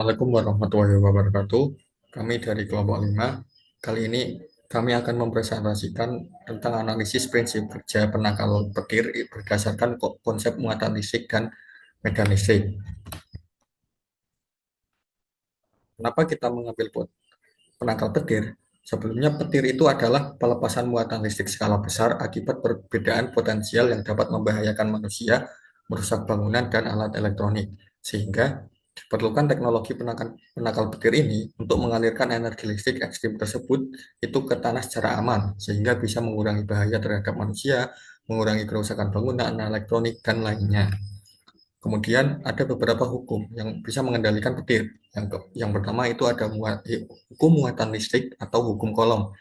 Assalamualaikum warahmatullahi wabarakatuh. Kami dari kelompok 5. Kali ini kami akan mempresentasikan tentang analisis prinsip kerja penangkal petir berdasarkan konsep muatan listrik dan medan listrik. Kenapa kita mengambil penangkal petir? Sebelumnya petir itu adalah pelepasan muatan listrik skala besar akibat perbedaan potensial yang dapat membahayakan manusia, merusak bangunan dan alat elektronik. Sehingga diperlukan teknologi penangkal petir ini untuk mengalirkan energi listrik ekstrim tersebut itu ke tanah secara aman, sehingga bisa mengurangi bahaya terhadap manusia, mengurangi kerusakan bangunan, elektronik, dan lainnya. Kemudian ada beberapa hukum yang bisa mengendalikan petir. Yang pertama itu ada hukum muatan listrik atau hukum Coulomb,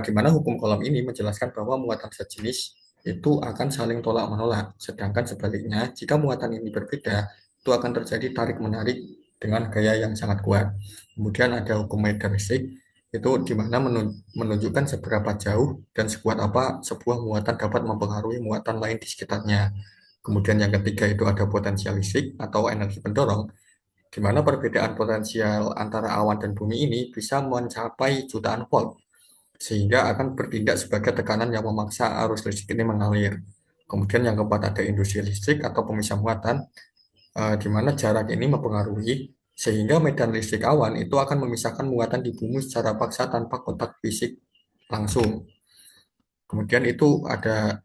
di mana hukum Coulomb ini menjelaskan bahwa muatan sejenis itu akan saling tolak-menolak. Sedangkan sebaliknya, jika muatan ini berbeda, itu akan terjadi tarik-menarik dengan gaya yang sangat kuat. Kemudian ada hukum medan listrik, itu di mana menunjukkan seberapa jauh dan sekuat apa sebuah muatan dapat mempengaruhi muatan lain di sekitarnya. Kemudian yang ketiga itu ada potensial listrik atau energi pendorong, di mana perbedaan potensial antara awan dan bumi ini bisa mencapai jutaan volt, sehingga akan bertindak sebagai tekanan yang memaksa arus listrik ini mengalir. Kemudian yang keempat ada industri listrik atau pemisah muatan, di mana jarak ini mempengaruhi sehingga medan listrik awan itu akan memisahkan muatan di bumi secara paksa tanpa kontak fisik langsung. Kemudian itu ada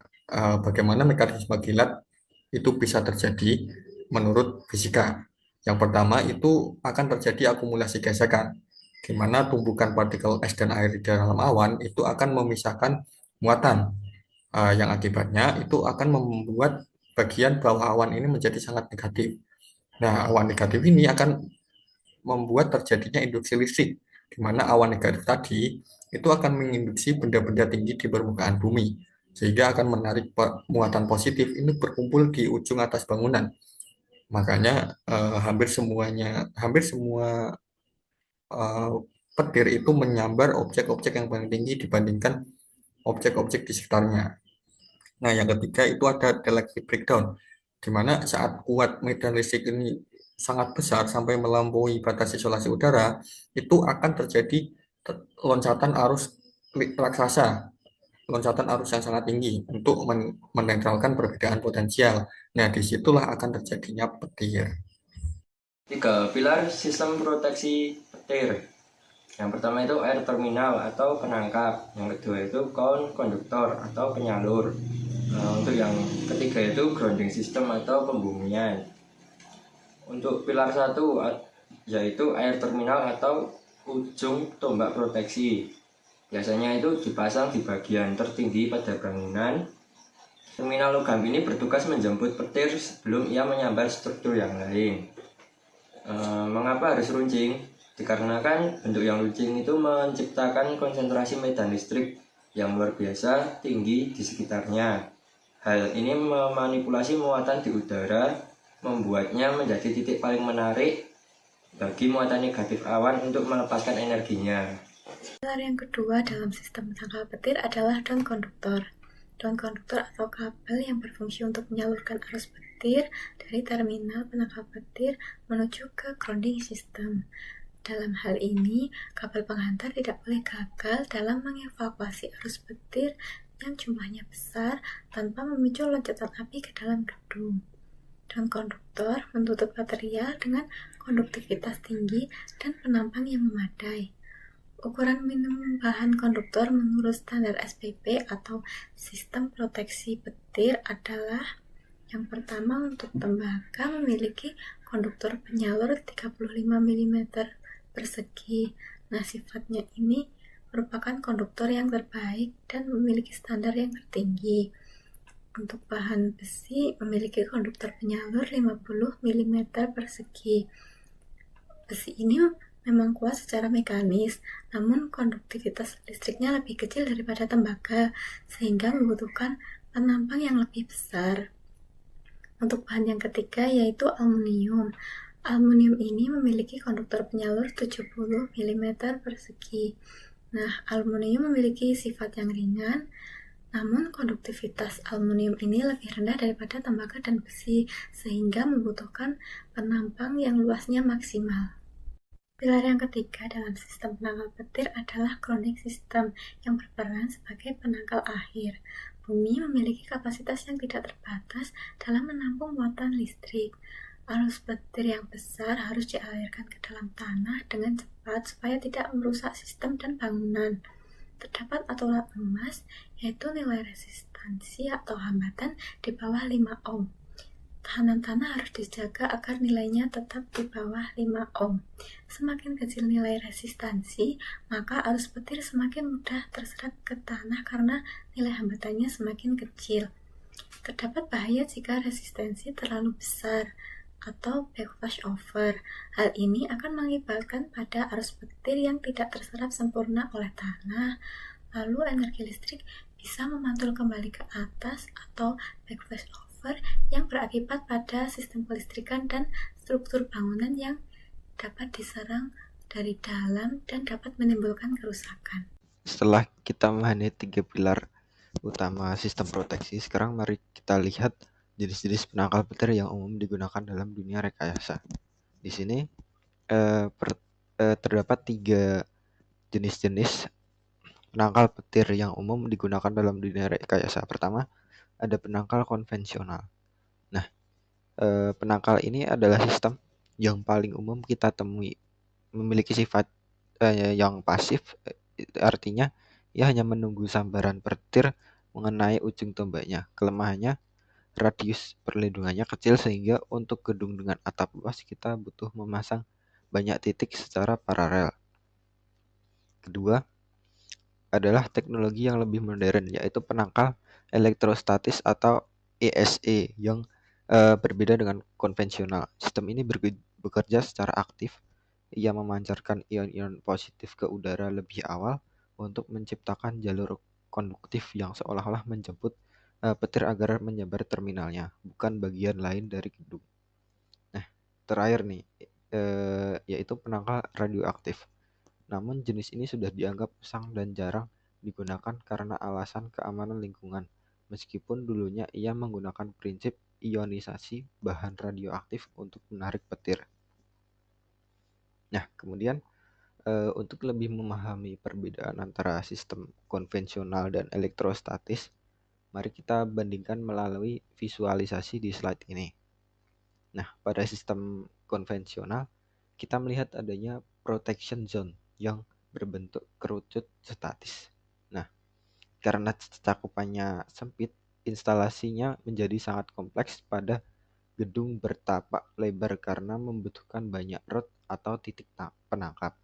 bagaimana mekanisme kilat itu bisa terjadi menurut fisika. Yang pertama itu akan terjadi akumulasi gesekan, di mana tumbukan partikel es dan air di dalam awan itu akan memisahkan muatan, yang akibatnya itu akan membuat bagian bawah awan ini menjadi sangat negatif. Nah, awan negatif ini akan membuat terjadinya induksi listrik, di mana awan negatif tadi itu akan menginduksi benda-benda tinggi di permukaan bumi, sehingga akan menarik muatan positif ini berkumpul di ujung atas bangunan. Makanya hampir semua eh, petir itu menyambar objek-objek yang paling tinggi dibandingkan objek-objek di sekitarnya. Nah, yang ketiga itu ada dielectric breakdown, di mana saat kuat medan listrik ini sangat besar sampai melampaui batas isolasi udara, itu akan terjadi loncatan arus raksasa, loncatan arus yang sangat tinggi untuk menetralkan perbedaan potensial. Nah, disitulah akan terjadinya petir. Tiga pilar sistem proteksi petir. Yang pertama itu air terminal atau penangkap. Yang kedua itu konduktor atau penyalur. Untuk yang ketiga itu grounding system atau pembumian. Untuk pilar satu yaitu air terminal atau ujung tombak proteksi. Biasanya itu dipasang di bagian tertinggi pada bangunan. Terminal logam ini bertugas menjemput petir sebelum ia menyambar struktur yang lain. Mengapa harus runcing? Dikarenakan bentuk yang runcing itu menciptakan konsentrasi medan listrik yang luar biasa tinggi di sekitarnya. Hal ini memanipulasi muatan di udara, membuatnya menjadi titik paling menarik bagi muatan negatif awan untuk melepaskan energinya. Pilar yang kedua dalam sistem penangkal petir adalah daun konduktor. Daun konduktor atau kabel yang berfungsi untuk menyalurkan arus petir dari terminal penangkal petir menuju ke grounding system. Dalam hal ini, kabel penghantar tidak boleh gagal dalam mengevakuasi arus petir yang jumlahnya besar tanpa memicu loncatan api ke dalam gedung. Daun konduktor menutup material dengan konduktivitas tinggi dan penampang yang memadai. Ukuran minimum bahan konduktor menurut standar SPP atau sistem proteksi petir adalah: yang pertama, untuk tembaga memiliki konduktor penyalur 35 mm persegi. Nah, sifatnya ini merupakan konduktor yang terbaik dan memiliki standar yang tertinggi. Untuk bahan besi memiliki konduktor penyalur 50 mm persegi. Besi ini memang kuat secara mekanis, namun konduktivitas listriknya lebih kecil daripada tembaga, sehingga membutuhkan penampang yang lebih besar. Untuk bahan yang ketiga yaitu aluminium. Aluminium ini memiliki konduktor penyalur 70 mm persegi. Nah, aluminium memiliki sifat yang ringan, Namun, konduktivitas aluminium ini lebih rendah daripada tembaga dan besi, sehingga membutuhkan penampang yang luasnya maksimal. Pilar yang ketiga dalam sistem penangkal petir adalah grounding system yang berperan sebagai penangkal akhir. Bumi memiliki kapasitas yang tidak terbatas dalam menampung muatan listrik. Arus petir yang besar harus dialirkan ke dalam tanah dengan cepat supaya tidak merusak sistem dan bangunan. Terdapat aturan emas, yaitu nilai resistansi atau hambatan di bawah 5 ohm. Tahanan tanah harus dijaga agar nilainya tetap di bawah 5 ohm. Semakin kecil nilai resistansi, maka arus petir semakin mudah terserap ke tanah karena nilai hambatannya semakin kecil. Terdapat bahaya jika resistansi terlalu besar atau backwash over. Hal ini akan mengakibatkan pada arus petir yang tidak terserap sempurna oleh tanah, lalu energi listrik bisa memantul kembali ke atas atau backwash over yang berakibat pada sistem kelistrikan dan struktur bangunan yang dapat diserang dari dalam dan dapat menimbulkan kerusakan. Setelah kita memahami 3 pilar utama sistem proteksi, sekarang mari kita lihat jenis-jenis penangkal petir yang umum digunakan dalam dunia rekayasa. Di sini terdapat 3 jenis-jenis penangkal petir yang umum digunakan dalam dunia rekayasa. Pertama, ada penangkal konvensional. Nah, penangkal ini adalah sistem yang paling umum kita temui, memiliki sifat yang pasif, artinya ia hanya menunggu sambaran petir mengenai ujung tombaknya. Kelemahannya, radius perlindungannya kecil sehingga untuk gedung dengan atap luas kita butuh memasang banyak titik secara paralel. Kedua, adalah teknologi yang lebih modern, yaitu penangkal elektrostatis atau ESE yang berbeda dengan konvensional. Sistem ini bekerja secara aktif. Ia memancarkan ion-ion positif ke udara lebih awal untuk menciptakan jalur konduktif yang seolah-olah menjemput petir agar menyebar terminalnya, bukan bagian lain dari gedung. Nah, terakhir nih, yaitu penangkal radioaktif. Namun jenis ini sudah dianggap usang dan jarang digunakan karena alasan keamanan lingkungan, meskipun dulunya ia menggunakan prinsip ionisasi bahan radioaktif untuk menarik petir. Nah, kemudian untuk lebih memahami perbedaan antara sistem konvensional dan elektrostatis, mari kita bandingkan melalui visualisasi di slide ini. Nah, pada sistem konvensional, kita melihat adanya protection zone yang berbentuk kerucut statis. Nah, karena cakupannya sempit, instalasinya menjadi sangat kompleks pada gedung bertapak lebar karena membutuhkan banyak rod atau titik penangkap.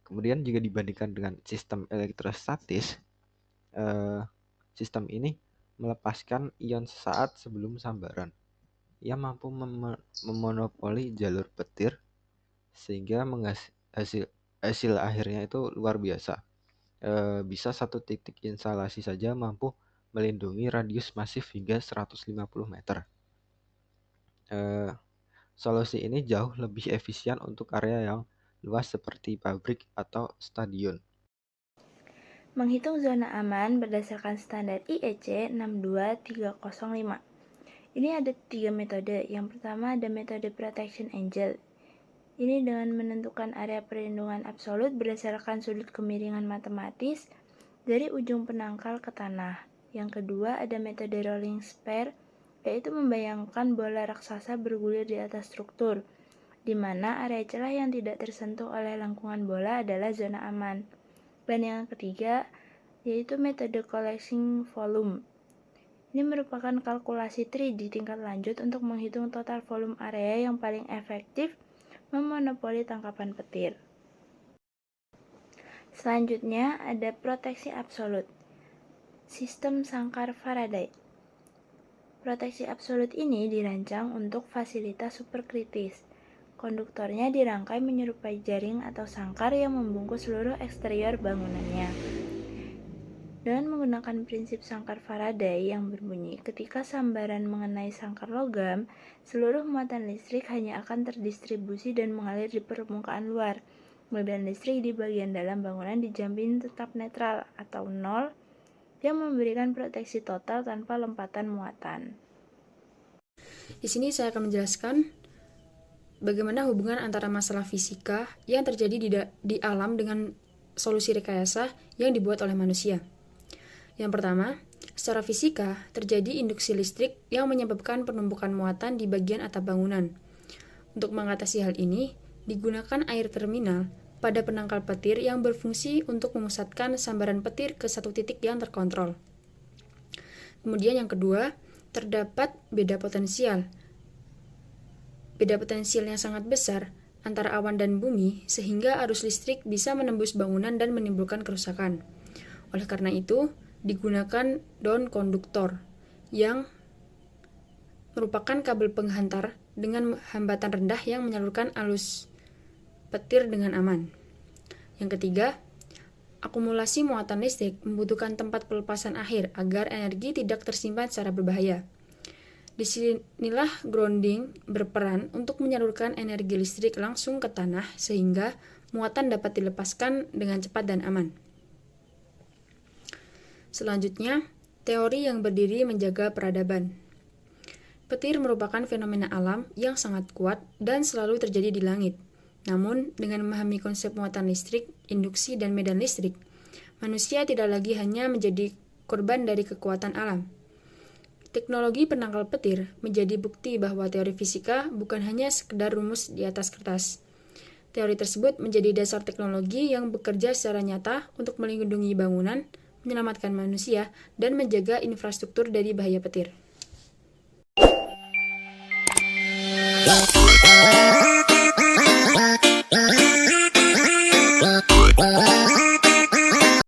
Kemudian jika dibandingkan dengan sistem elektrostatis, sistem ini melepaskan ion sesaat sebelum sambaran. Ia mampu memonopoli jalur petir sehingga hasil akhirnya itu luar biasa. Bisa satu titik instalasi saja mampu melindungi radius masif hingga 150 meter. Solusi ini jauh lebih efisien untuk area yang luas seperti pabrik atau stadion. Menghitung zona aman berdasarkan standar IEC 62305. Ini ada 3 metode. Yang pertama ada metode Protection Angle. Ini dengan menentukan area perlindungan absolut berdasarkan sudut kemiringan matematis dari ujung penangkal ke tanah. Yang kedua ada metode Rolling Spare, yaitu membayangkan bola raksasa bergulir di atas struktur, di mana area celah yang tidak tersentuh oleh lengkungan bola adalah zona aman. Dan yang ketiga yaitu metode Collecting Volume. Ini merupakan kalkulasi tri di tingkat lanjut untuk menghitung total volume area yang paling efektif memonopoli tangkapan petir. Selanjutnya ada proteksi absolut. Sistem sangkar Faraday. Proteksi absolut ini dirancang untuk fasilitas superkritis. Konduktornya dirangkai menyerupai jaring atau sangkar yang membungkus seluruh eksterior bangunannya. Dengan menggunakan prinsip sangkar Faraday yang berbunyi ketika sambaran mengenai sangkar logam, seluruh muatan listrik hanya akan terdistribusi dan mengalir di permukaan luar. Medan listrik di bagian dalam bangunan dijamin tetap netral atau nol yang memberikan proteksi total tanpa lompatan muatan. Di sini saya akan menjelaskan bagaimana hubungan antara masalah fisika yang terjadi di alam dengan solusi rekayasa yang dibuat oleh manusia. Yang pertama, secara fisika terjadi induksi listrik yang menyebabkan penumpukan muatan di bagian atap bangunan. Untuk mengatasi hal ini, digunakan air terminal pada penangkal petir yang berfungsi untuk memusatkan sambaran petir ke satu titik yang terkontrol. Kemudian yang kedua, terdapat beda potensial yang sangat besar antara awan dan bumi sehingga arus listrik bisa menembus bangunan dan menimbulkan kerusakan. Oleh karena itu, digunakan daun konduktor yang merupakan kabel penghantar dengan hambatan rendah yang menyalurkan arus petir dengan aman. Yang ketiga, akumulasi muatan listrik membutuhkan tempat pelepasan akhir agar energi tidak tersimpan secara berbahaya. Disinilah grounding berperan untuk menyalurkan energi listrik langsung ke tanah sehingga muatan dapat dilepaskan dengan cepat dan aman. Selanjutnya, teori yang berdiri menjaga peradaban. Petir merupakan fenomena alam yang sangat kuat dan selalu terjadi di langit. Namun, dengan memahami konsep muatan listrik, induksi, dan medan listrik, manusia tidak lagi hanya menjadi korban dari kekuatan alam. Teknologi penangkal petir menjadi bukti bahwa teori fisika bukan hanya sekedar rumus di atas kertas. Teori tersebut menjadi dasar teknologi yang bekerja secara nyata untuk melindungi bangunan, menyelamatkan manusia, dan menjaga infrastruktur dari bahaya petir.